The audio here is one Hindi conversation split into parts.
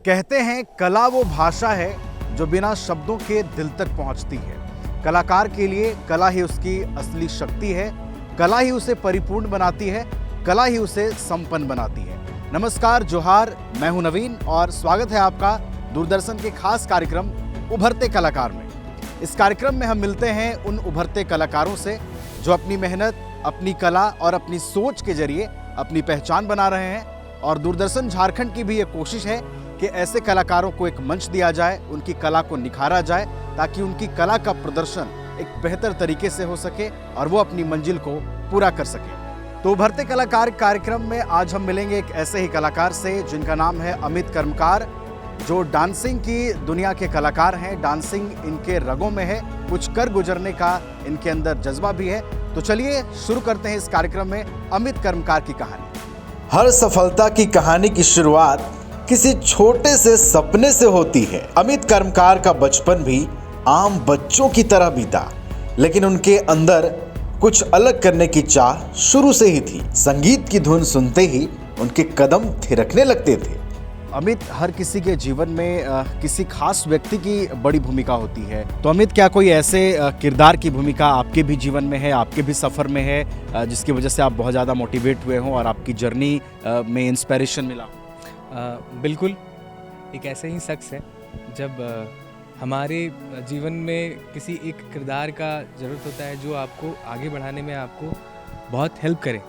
कहते हैं कला वो भाषा है जो बिना शब्दों के दिल तक पहुंचती है। कलाकार के लिए कला ही उसकी असली शक्ति है, कला ही उसे परिपूर्ण बनाती है, कला ही उसे संपन्न बनाती है। नमस्कार, जोहार, मैं हूं नवीन और स्वागत है आपका दूरदर्शन के खास कार्यक्रम उभरते कलाकार में। इस कार्यक्रम में हम मिलते हैं उन उभरते कलाकारों से जो अपनी मेहनत, अपनी कला और अपनी सोच के जरिए अपनी पहचान बना रहे हैं। और दूरदर्शन झारखंड की भी ये कोशिश है कि ऐसे कलाकारों को एक मंच दिया जाए, उनकी कला को निखारा जाए, ताकि उनकी कला का प्रदर्शन एक बेहतर तरीके से हो सके और वो अपनी मंजिल को पूरा कर सके। तो उभरते कलाकार कार्यक्रम में आज हम मिलेंगे एक ऐसे ही कलाकार से जिनका नाम है अमित कर्मकार, जो डांसिंग की दुनिया के कलाकार हैं। डांसिंग इनके रगों में है, कुछ कर गुजरने का इनके अंदर जज्बा भी है। तो चलिए शुरू करते हैं इस कार्यक्रम में अमित कर्मकार की कहानी। हर सफलता की कहानी की शुरुआत किसी छोटे से सपने से होती है। अमित कर्मकार का बचपन भी आम बच्चों की तरह बीता, लेकिन उनके अंदर कुछ अलग करने की चाह शुरू से ही थी। संगीत की धुन सुनते ही उनके कदम थिरकने लगते थे। अमित, हर किसी के जीवन में किसी खास व्यक्ति की बड़ी भूमिका होती है। तो अमित, क्या कोई ऐसे किरदार की भूमिका आपके भी जीवन में है, आपके भी सफ़र में है, जिसकी वजह से आप बहुत ज़्यादा मोटिवेट हुए हों और आपकी जर्नी में इंस्पिरेशन मिला? बिल्कुल, एक ऐसे ही शख्स है जब हमारे जीवन में किसी एक किरदार का ज़रूरत होता है जो आपको आगे बढ़ाने में आपको बहुत हेल्प करे।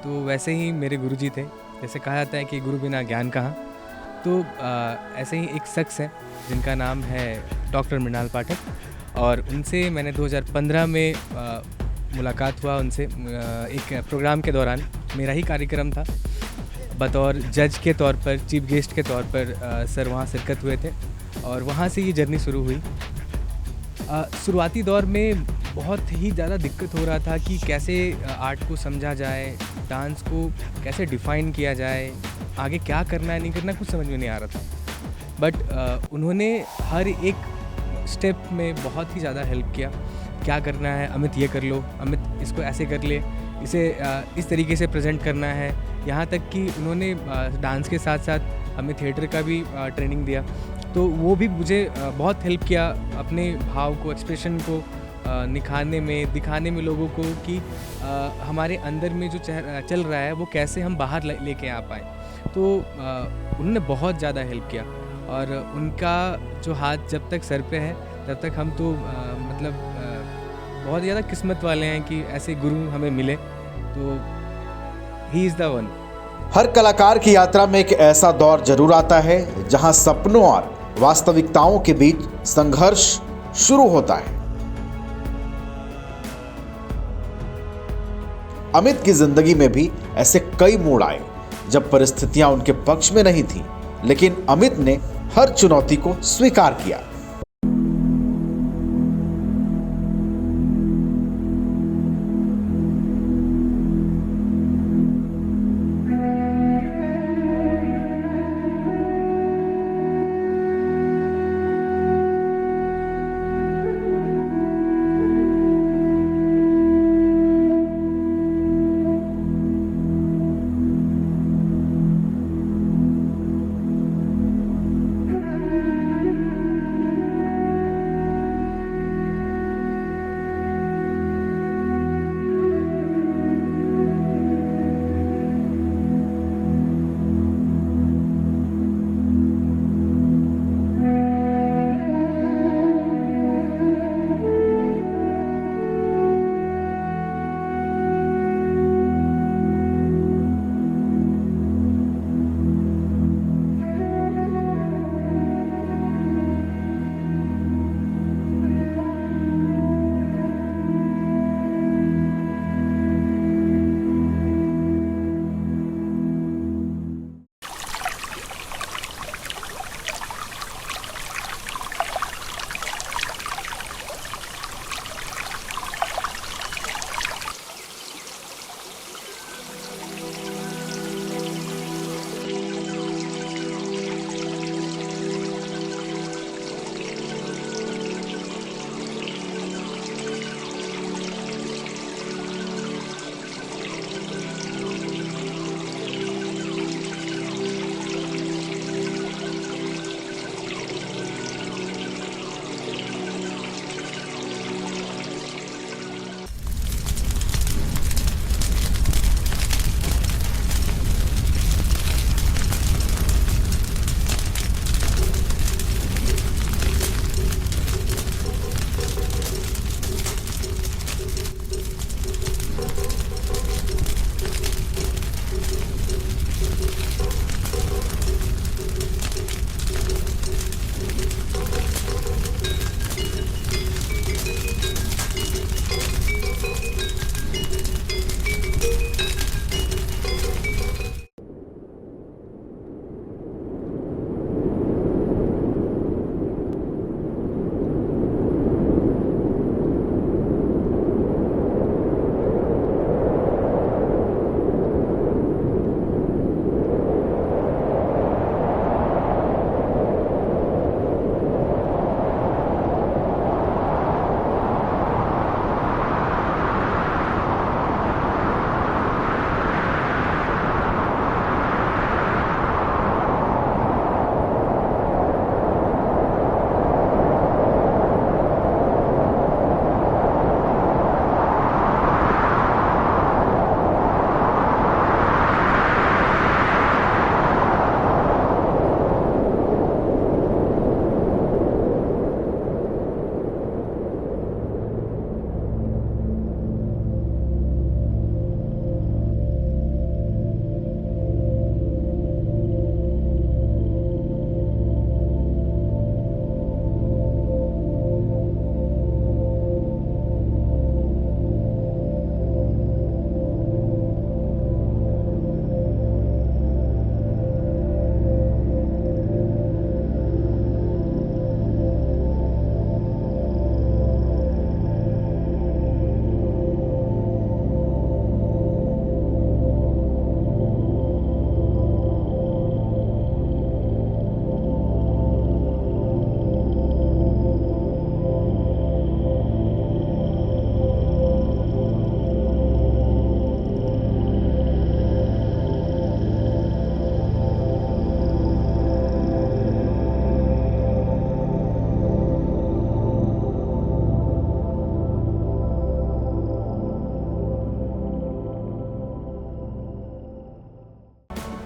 तो वैसे ही मेरे गुरुजी थे। जैसे कहा जाता है कि गुरु बिना ज्ञान कहाँ। तो ऐसे ही एक शख्स है जिनका नाम है डॉक्टर मृणाल पाठक, और उनसे मैंने 2015 में मुलाकात हुआ उनसे। एक प्रोग्राम के दौरान मेरा ही कार्यक्रम था, बतौर जज के तौर पर, चीफ गेस्ट के तौर पर सर वहाँ शिरकत हुए थे और वहाँ से ये जर्नी शुरू हुई। शुरुआती दौर में बहुत ही ज़्यादा दिक्कत हो रहा था कि कैसे आर्ट को समझा जाए, डांस को कैसे डिफ़ाइन किया जाए, आगे क्या करना है नहीं करना कुछ समझ में नहीं आ रहा था। बट उन्होंने हर एक स्टेप में बहुत ही ज़्यादा हेल्प किया। क्या करना है अमित, ये कर लो, अमित इसको ऐसे कर ले, इसे इस तरीके से प्रेजेंट करना है। यहाँ तक कि उन्होंने डांस के साथ साथ हमें थिएटर का भी ट्रेनिंग दिया। तो वो भी मुझे बहुत हेल्प किया अपने भाव को, एक्सप्रेशन को निखारने में, दिखाने में लोगों को कि हमारे अंदर में जो चल रहा है वो कैसे हम बाहर लेके आ पाएँ। तो उन्होंने बहुत ज़्यादा हेल्प किया और उनका जो हाथ जब तक सर पे है तब तक हम तो बहुत ज़्यादा किस्मत वाले हैं कि ऐसे गुरु हमें मिले। तो ही इज़ द वन। हर कलाकार की यात्रा में एक ऐसा दौर जरूर आता है जहां सपनों और वास्तविकताओं के बीच संघर्ष शुरू होता है। अमित की जिंदगी में भी ऐसे कई मोड़ आए जब परिस्थितियां उनके पक्ष में नहीं थी, लेकिन अमित ने हर चुनौती को स्वीकार किया।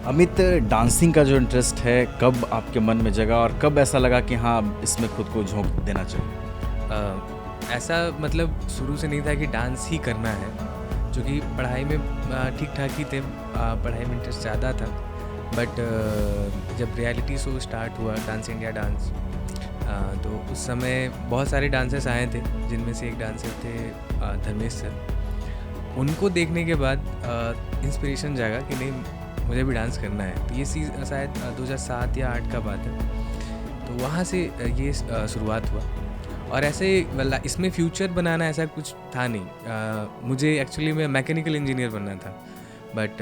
अमित, डांसिंग का जो इंटरेस्ट है कब आपके मन में जगा और कब ऐसा लगा कि हाँ इसमें खुद को झोंक देना चाहिए? ऐसा मतलब शुरू से नहीं था कि डांस ही करना है, क्योंकि पढ़ाई में ठीक ठाक ही थे, पढ़ाई में इंटरेस्ट ज़्यादा था। बट जब रियलिटी शो स्टार्ट हुआ डांस इंडिया डांस, तो उस समय बहुत सारे डांसर्स आए थे, जिनमें से एक डांसर थे धर्मेश सर। उनको देखने के बाद इंस्पिरेशन जागा कि नहीं, मुझे भी डांस करना है। तो ये शायद 2007 या 2008 का बात है। तो वहाँ से ये शुरुआत हुआ, और ऐसे मतलब इसमें फ्यूचर बनाना ऐसा कुछ था नहीं। मुझे एक्चुअली मैं मैकेनिकल इंजीनियर बनना था, बट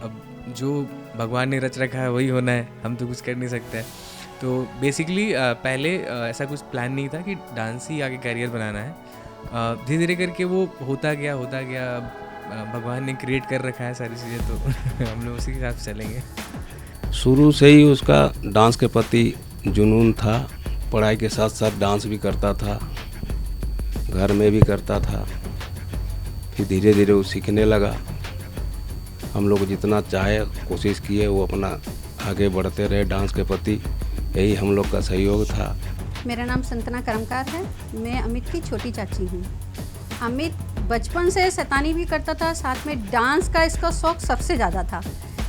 अब जो भगवान ने रच रखा है वही होना है, हम तो कुछ कर नहीं सकते। तो बेसिकली पहले ऐसा कुछ प्लान नहीं था कि डांस ही आगे करियर बनाना है। धीरे धीरे करके वो होता गया। भगवान ने क्रिएट कर रखा है सारी चीज़ें, तो हम लोग उसी के हिसाब से चलेंगे। शुरू से ही उसका डांस के प्रति जुनून था। पढ़ाई के साथ साथ डांस भी करता था, घर में भी करता था। फिर धीरे धीरे वो सीखने लगा। हम लोग जितना चाहे कोशिश किए, वो अपना आगे बढ़ते रहे डांस के प्रति, यही हम लोग का सहयोग था। मेरा नाम संतना कर्मकार है। मैं अमित की छोटी चाची हूँ। अमित बचपन से शैतानी भी करता था, साथ में डांस का इसका शौक सबसे ज़्यादा था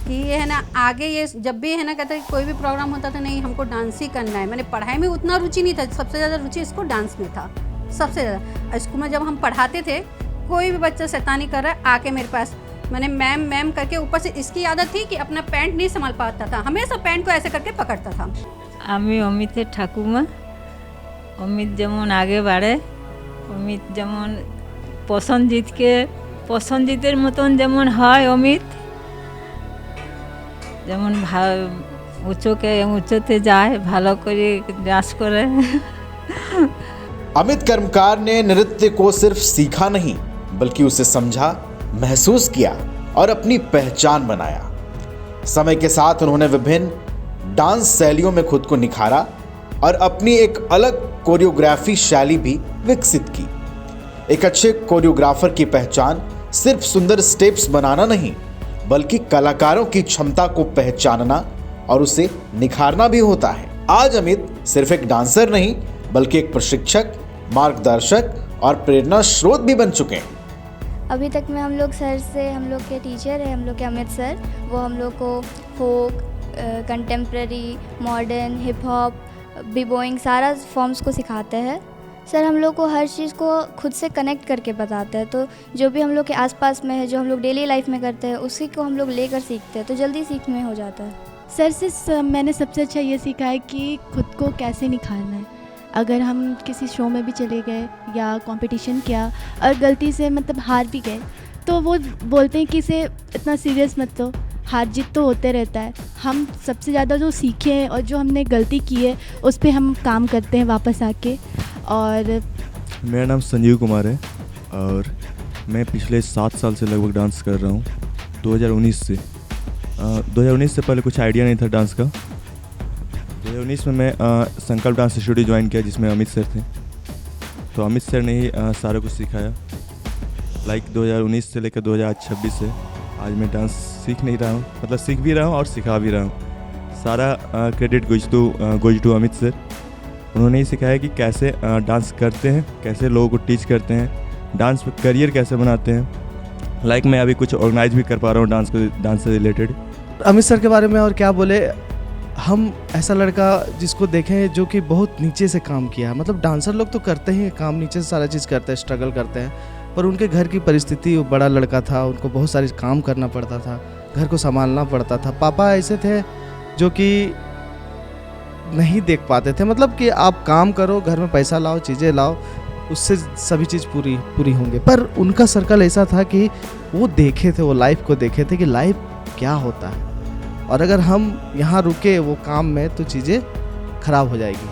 कि ये है ना, आगे ये जब भी है ना कहता है कोई भी प्रोग्राम होता था, नहीं हमको डांस ही करना है। मैंने पढ़ाई में उतना रुचि नहीं था, सबसे ज़्यादा रुचि इसको डांस में था, सबसे ज़्यादा। स्कूल में जब हम पढ़ाते थे, कोई भी बच्चा शैतानी कर रहा है आके मेरे पास, मैंने मैम मैम करके, ऊपर से इसकी आदत थी कि अपना पैंट नहीं संभाल पाता था, हमेशा पैंट को ऐसे करके पकड़ता था। আমি অমিতের ঠাকুমা। অমিত যেমন আগে বাড়ে, অমিত যেমন পসন্দিতের মতন যেমন হয়, অমিত যেমন উঁচুতে যায়, ভালো করে ডান্স করে। अमित कर्मकार ने नृत्य को सिर्फ सीखा नहीं, बल्कि उसे समझा, महसूस किया और अपनी पहचान बनाया। समय के साथ उन्होंने विभिन्न डांस शैलियों में खुद को निखारा और अपनी एक अलग कोरियोग्राफी शैली भी विकसित की। एक अच्छे कोरियोग्राफर की पहचान सिर्फ सुंदर स्टेप्स बनाना नहीं, बल्कि कलाकारों की क्षमता को पहचानना और उसे निखारना भी होता है। आज अमित सिर्फ एक डांसर नहीं, बल्कि एक प्रशिक्षक, मार्गदर्शक और प्रेरणा स्रोत भी बन चुके हैं। अभी तक में हम लोग सर से, हम लोग के टीचर हैं हम लोग के अमित सर, वो हम लोग को folk, contemporary, modern, hip hop, b-boying सारा फॉर्म्स को सिखाते हैं। सर हम लोग को हर चीज़ को खुद से कनेक्ट करके बताते हैं, तो जो भी हम लोग के आसपास में है, जो हम लोग डेली लाइफ में करते हैं, उसी को हम लोग लेकर सीखते हैं, तो जल्दी सीख में हो जाता है। सर से मैंने सबसे अच्छा ये सीखा है कि खुद को कैसे निखारना है। अगर हम किसी शो में भी चले गए या कंपटीशन किया और गलती से मतलब हार भी गए, तो वो बोलते हैं कि इसे इतना सीरियस मत लो, हार जीत तो होते रहता है। हम सबसे ज़्यादा जो सीखे हैं और जो हमने गलती की है उस पर हम काम करते हैं वापस आके। और मेरा नाम संजीव कुमार है और मैं पिछले 7 साल से लगभग डांस कर रहा हूँ, 2019 से। 2019 से पहले कुछ आइडिया नहीं था डांस का। 2019 में मैं संकल्प डांस स्टूडियो ज्वाइन किया, जिसमें अमित सर थे। तो अमित सर ने ही सारा कुछ सिखाया। 2019 से लेकर 2026 से आज मैं डांस सीख नहीं रहा हूँ, मतलब सीख भी रहा हूँ और सिखा भी रहा हूँ। सारा credit goes to Amit sir. उन्होंने ही सिखाया कि कैसे डांस करते हैं, कैसे लोगों को टीच करते हैं, डांस पे करियर कैसे बनाते हैं। मैं अभी कुछ ऑर्गेनाइज भी कर पा रहा हूँ डांस से रिलेटेड। अमित सर के बारे में और क्या बोले, हम ऐसा लड़का जिसको देखें जो कि बहुत नीचे से काम किया। मतलब डांसर लोग तो करते हैं काम, नीचे से सारा चीज़ करते हैं, स्ट्रगल करते हैं, पर उनके घर की परिस्थिति, वो बड़ा लड़का था, उनको बहुत सारे काम करना पड़ता था, घर को संभालना पड़ता था। पापा ऐसे थे जो कि नहीं देख पाते थे, मतलब कि आप काम करो, घर में पैसा लाओ, चीज़ें लाओ, उससे सभी चीज़ पूरी होंगे। पर उनका सर्कल ऐसा था कि वो देखे थे, वो लाइफ को देखे थे कि लाइफ क्या होता है, और अगर हम यहाँ रुके वो काम में तो चीज़ें खराब हो जाएगी।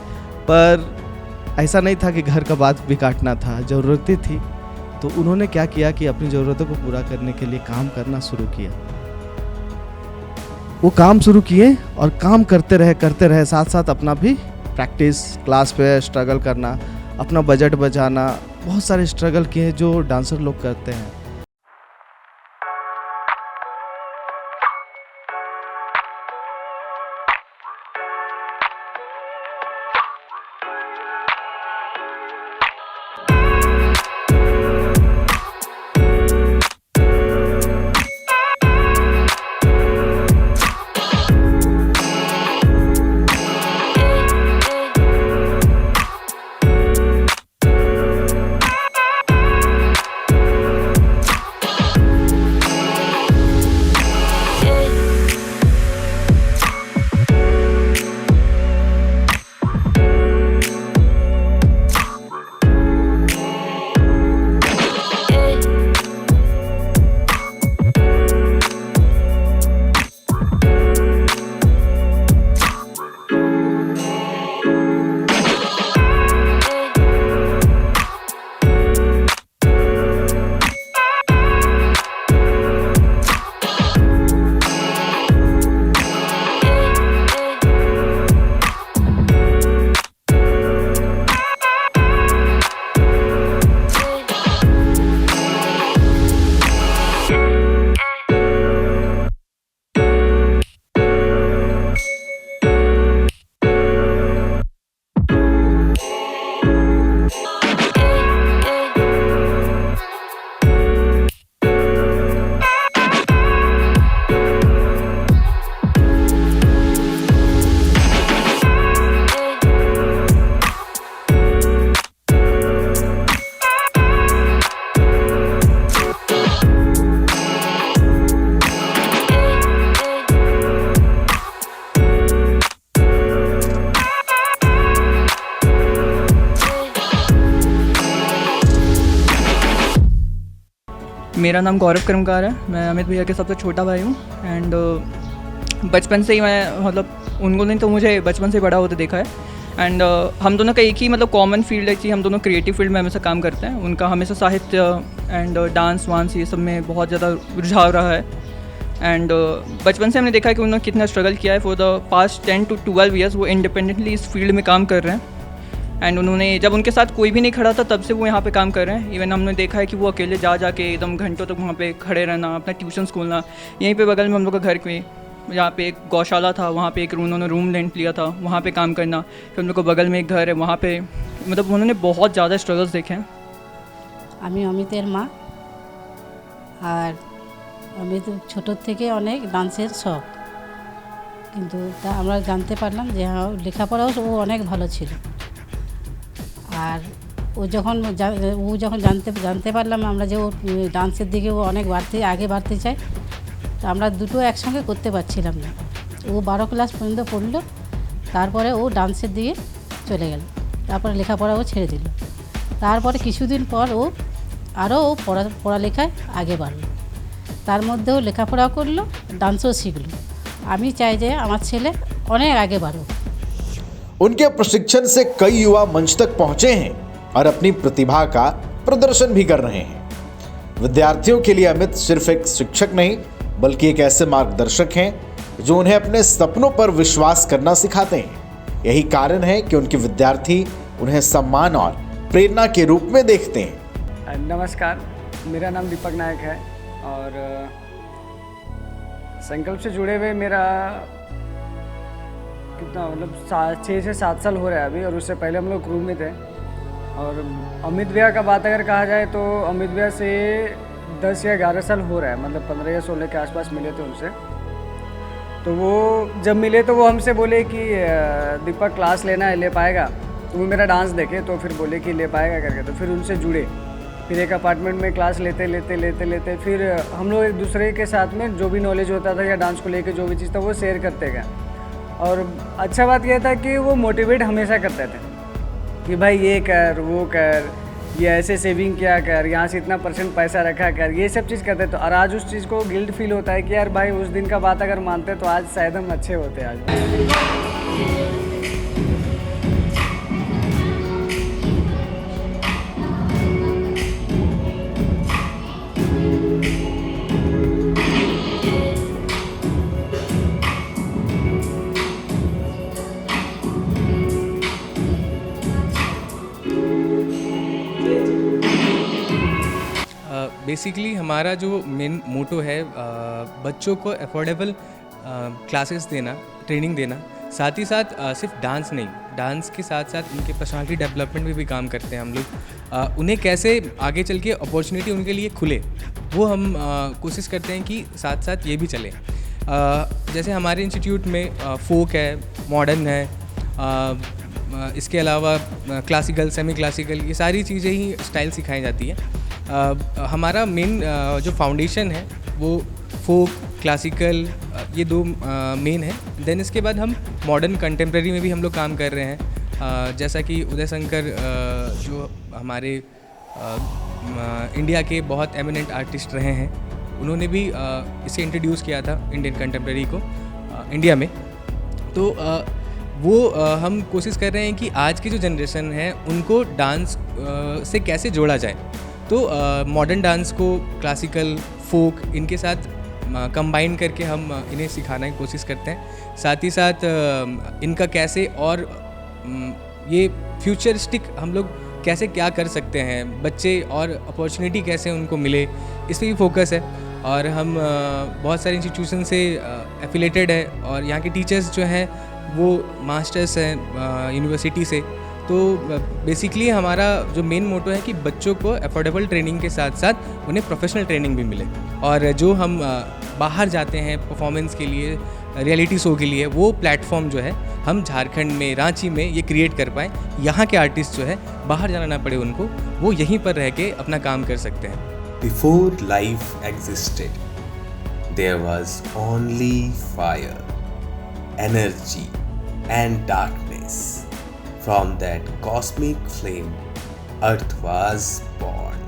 पर ऐसा नहीं था कि घर का बात भी काटना था, ज़रूरतें थी, तो उन्होंने क्या किया कि अपनी ज़रूरतों को पूरा करने के लिए काम करना शुरू किया। वो काम शुरू किए और काम करते रहे, साथ साथ अपना भी प्रैक्टिस, क्लास पे स्ट्रगल करना, अपना बजट बचाना, बहुत सारे स्ट्रगल किए जो डांसर लोग करते हैं। मेरा नाम गौरव कर्मकार है, मैं अमित भैया के सबसे छोटा भाई हूँ। एंड बचपन से ही मैं मतलब उनको नहीं तो मुझे बचपन से बड़ा होते देखा है। एंड हम दोनों का एक ही मतलब कॉमन फील्ड है कि हम दोनों क्रिएटिव फील्ड में हमेशा काम करते हैं। उनका हमेशा साहित्य एंड डांस वांस ये सब में बहुत ज़्यादा रुझाव रहा है। एंड बचपन से हमने देखा है कि उन्होंने कितना स्ट्रगल किया है। For the past 10 to 12 years वो इंडिपेंडेंटली इस फील्ड में काम कर रहे हैं। एंड उन्होंने जब उनके साथ कोई भी नहीं खड़ा था तब से वो यहाँ पे काम कर रहे हैं। इवन हमने देखा है कि वो अकेले जा के एकदम घंटों तक वहाँ पे खड़े रहना, अपना ट्यूशन्स खोलना। यहीं पे बगल में हम लोग का घर में यहाँ पे एक गौशाला था, वहाँ पे एक उन्होंने रूम रेंट लिया था, वहाँ पे काम करना। फिर हम लोग को बगल में एक घर है, वहाँ पे मतलब उन्होंने बहुत ज़्यादा स्ट्रगल्स देखे हैं। আমি অমিতের মা, আর অমিত ছোটোর থেকে অনেক ডান্সের শখ, কিন্তু তা আমরা জানতে পারলাম যে হ্যাঁ লেখাপড়াও ও অনেক ভালো ছিল। আর ও যখন জানতে পারলাম আমরা যে ও ডান্সের দিকে ও অনেক আগে বাড়তে চায়, তো আমরা দুটো একসঙ্গে করতে পারছিলাম না। ও 12 ক্লাস পর্যন্ত পড়লো, তারপরে ও ডান্সের দিকে চলে গেল, তারপরে লেখাপড়াও ছেড়ে দিল। তারপরে কিছুদিন পর ও আরও পড়ালেখায় আগে বাড়লো, তার মধ্যেও লেখাপড়াও করলো, ডান্সও শিখলো। আমি চাই যে আমার ছেলে অনেক আগে বাড়ুক। उनके प्रशिक्षण से कई युवा मंच तक पहुंचे हैं और अपनी प्रतिभा का प्रदर्शन भी कर रहे हैं। विद्यार्थियों के लिए अमित सिर्फ एक शिक्षक नहीं बल्कि एक ऐसे मार्गदर्शक हैं जो उन्हें अपने सपनों पर विश्वास करना सिखाते हैं। यही कारण है कि उनके विद्यार्थी उन्हें सम्मान और प्रेरणा के रूप में देखते हैं। नमस्कार, मेरा नाम दीपक नायक है और संकल्प से जुड़े हुए मेरा कितना मतलब 6 से 7 साल हो रहा है अभी, और उससे पहले हम लोग क्रू में थे। और अमित भैया का बात अगर कहा जाए तो अमित भैया से 10 या 11 साल हो रहा है, मतलब 15 या 16 के आसपास मिले थे उनसे। तो वो जब मिले तो वो हमसे बोले कि दीपक क्लास लेना है, ले पाएगा? तो वो मेरा डांस देखे तो फिर बोले कि ले पाएगा करके, तो फिर उनसे जुड़े। फिर एक अपार्टमेंट में क्लास लेते फिर हम लोग एक दूसरे के साथ में जो भी नॉलेज होता था या डांस को लेके जो भी चीज़ था वो शेयर करते गए। और अच्छा बात यह था कि वो मोटिवेट हमेशा करते थे कि भाई ये कर, वो कर, ये ऐसे सेविंग किया कर, यहाँ से इतना % पैसा रखा कर, ये सब चीज़ करते। तो और आज उस चीज़ को गिल्ट फील होता है कि यार भाई उस दिन का बात अगर मानते तो आज शायद हम अच्छे होते आज। बेसिकली हमारा जो मेन मोटो है बच्चों को अफोर्डेबल क्लासेस देना, ट्रेनिंग देना, साथ ही साथ सिर्फ डांस नहीं, डांस के साथ साथ उनके पर्सनालिटी डेवलपमेंट में भी काम करते हैं हम लोग। उन्हें कैसे आगे चल के अपॉर्चुनिटी उनके लिए खुले, वो हम कोशिश करते हैं कि साथ साथ ये भी चले। जैसे हमारे इंस्टीट्यूट में फोक है, मॉडर्न है, इसके अलावा क्लासिकल, सेमी क्लासिकल, ये सारी चीज़ें ही स्टाइल सिखाई जाती है। हमारा मेन जो फाउंडेशन है वो फोक, क्लासिकल, ये 2 मेन है। देन इसके बाद हम मॉडर्न कंटेम्प्रेरी में भी हम लोग काम कर रहे हैं। जैसा कि उदय शंकर जो हमारे इंडिया के बहुत एमिनेंट आर्टिस्ट रहे हैं, उन्होंने भी इसे इंट्रोड्यूस किया था इंडियन कंटेम्प्रेरी को इंडिया में। तो वो हम कोशिश कर रहे हैं कि आज की जो जनरेशन है उनको डांस से कैसे जोड़ा जाए। तो मॉडर्न डांस को क्लासिकल, फोक, इनके साथ कंबाइन करके हम इन्हें सिखाने की कोशिश करते हैं। साथ ही साथ इनका कैसे और ये फ्यूचरिस्टिक हम लोग कैसे क्या कर सकते हैं, बच्चे और अपॉर्चुनिटी कैसे उनको मिले, इस पर भी फोकस है। और हम बहुत सारे इंस्टीट्यूशन से एफिलेटेड है और यहाँ के टीचर्स जो हैं वो मास्टर्स हैं यूनिवर्सिटी से। तो बेसिकली हमारा जो मेन मोटो है कि बच्चों को अफोर्डेबल ट्रेनिंग के साथ साथ उन्हें प्रोफेशनल ट्रेनिंग भी मिले। और जो हम बाहर जाते हैं परफॉर्मेंस के लिए, रियलिटी शो के लिए, वो प्लेटफॉर्म जो है हम झारखंड में, रांची में ये क्रिएट कर पाएँ। यहाँ के आर्टिस्ट जो है बाहर जाना ना पड़े उनको, वो यहीं पर रह के अपना काम कर सकते हैं। Before life existed, there was only fire, energy and darkness. From that cosmic flame, Earth was born.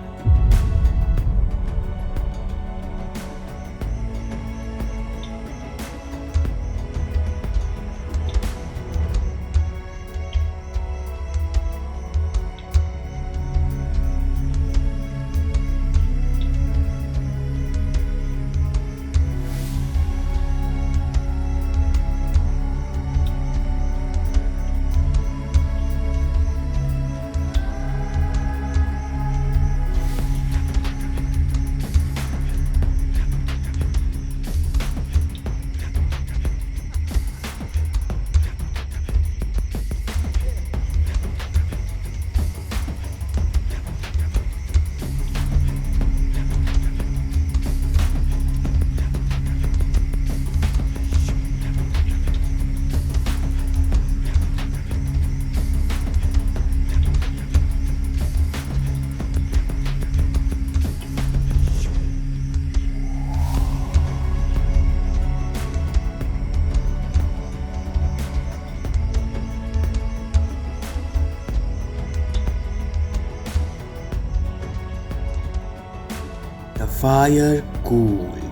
fire cooled,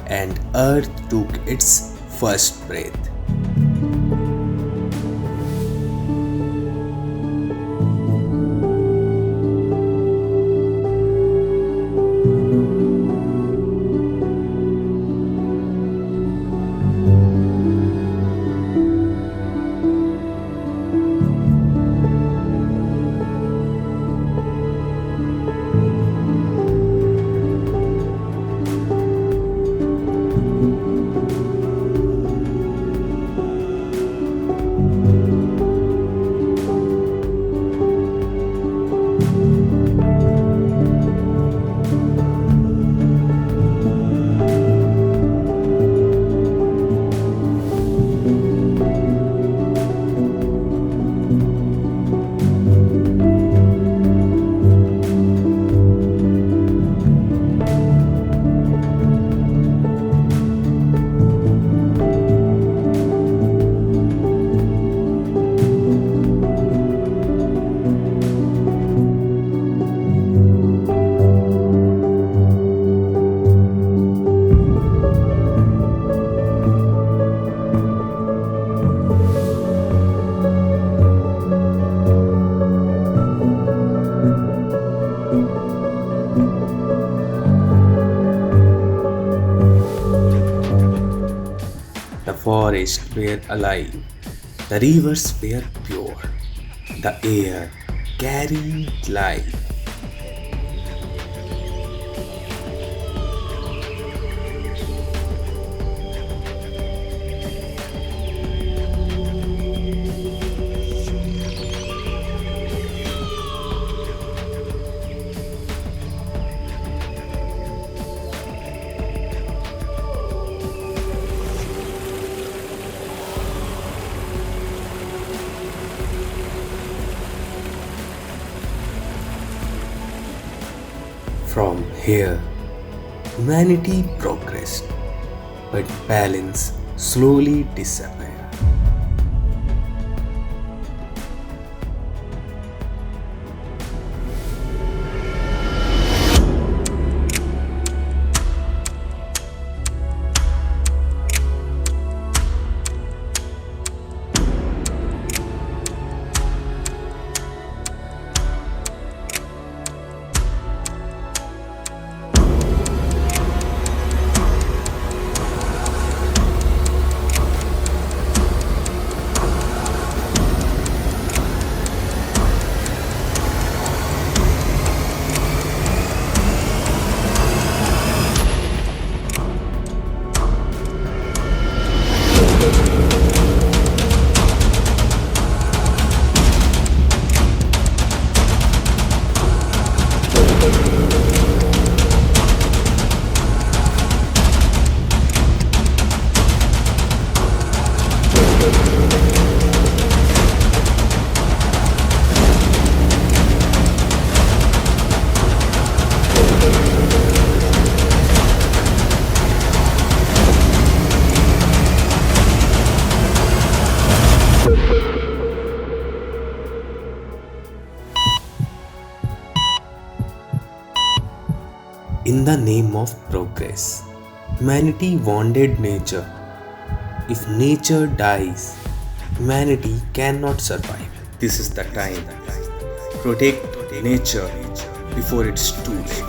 and earth took its first breath. The forests were alive, the rivers were pure, the air carried life. From here, humanity progressed, but balance slowly disappeared. In the name of progress, humanity wounded nature. If nature dies, humanity cannot survive. This is the time. Protect nature before it's too late.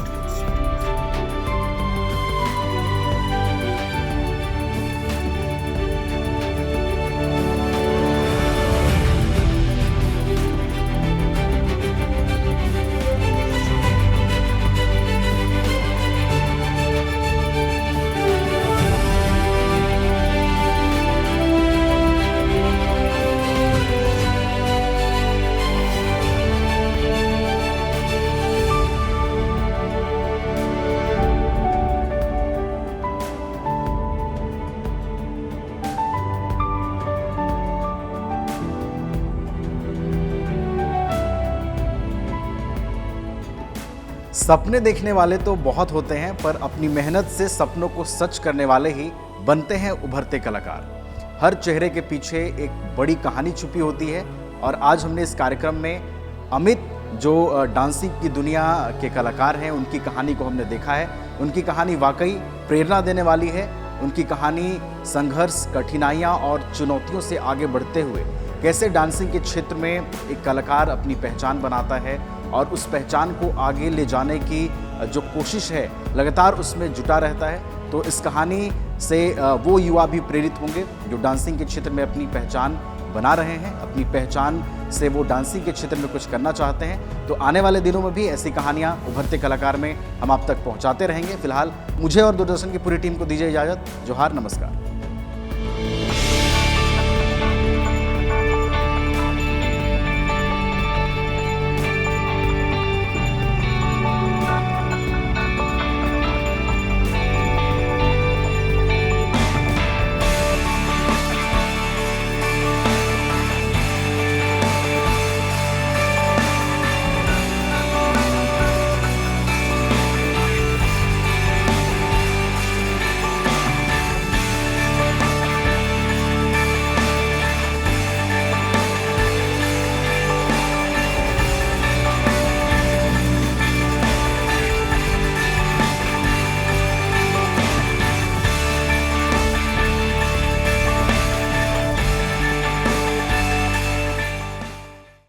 सपने देखने वाले तो बहुत होते हैं, पर अपनी मेहनत से सपनों को सच करने वाले ही बनते हैं उभरते कलाकार। हर चेहरे के पीछे एक बड़ी कहानी छुपी होती है और आज हमने इस कार्यक्रम में अमित जो डांसिंग की दुनिया के कलाकार हैं उनकी कहानी को हमने देखा है। उनकी कहानी वाकई प्रेरणा देने वाली है। उनकी कहानी संघर्ष, कठिनाइयाँ और चुनौतियों से आगे बढ़ते हुए कैसे डांसिंग के क्षेत्र में एक कलाकार अपनी पहचान बनाता है और उस पहचान को आगे ले जाने की जो कोशिश है लगातार उसमें जुटा रहता है। तो इस कहानी से वो युवा भी प्रेरित होंगे जो डांसिंग के क्षेत्र में अपनी पहचान बना रहे हैं, अपनी पहचान से वो डांसिंग के क्षेत्र में कुछ करना चाहते हैं। तो आने वाले दिनों में भी ऐसी कहानियाँ उभरते कलाकार में हम आप तक पहुँचाते रहेंगे। फिलहाल मुझे और दूरदर्शन की पूरी टीम को दीजिए इजाज़त। जोहार, नमस्कार।